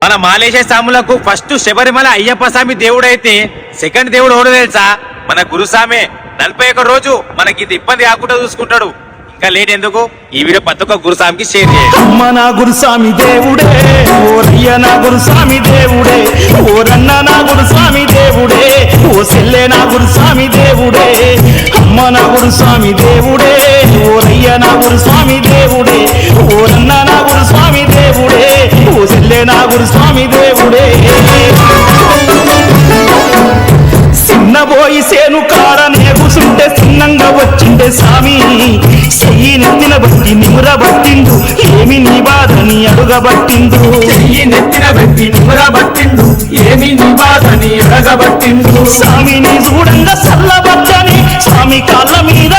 మన మాలేషియా స్వాములకు ఫస్ట్ శబరిమల అయ్యప్ప స్వామి దేవుడైతే సెకండ్ దేవుడు ఎవడో తెలుసా? మన గురుస్వామి. 41 రోజు మనకి ఇది ఇబ్బంది కాకుండా చూసుకుంటాడు. ఇంకా లేట్ ఎందుకు, ఈ వీడియో ప్రతి ఒక్క గురుస్వామికి షేర్ చేయండి. అమ్మ నా గురుస్వామి దేవుడే, ఓరయ్య నా గురుస్వామి దేవుడే, ఓరన్న నా గురుస్వామి దేవుడే, ఓ సెల్లె నా గురుస్వామి దేవుడే. అమ్మ నా గురుస్వామి దేవుడే, ఓరయ్య నా గురుస్వామి దేవుడే, ఓరన్న నా గురుస్వామి దేవుడే, ఓ సెల్లె నా గురుస్వామి దేవుడే. చిన్నబోయి సేను కాడనే కూసుంటే చిన్నంగా వచ్చిండే స్వామి, చెయ్యి నెత్తిన బట్టి నిమురబట్టిండు, ఏమి నీ బాధని అడుగబట్టిండు. చెయ్యి నెత్తిన బట్టి నిమురబట్టిండు, ఏమి నీ బాధని అడగబట్టిండు. స్వామిని చూడంగా చల్లబట్టని స్వామి కాళ్ళ మీద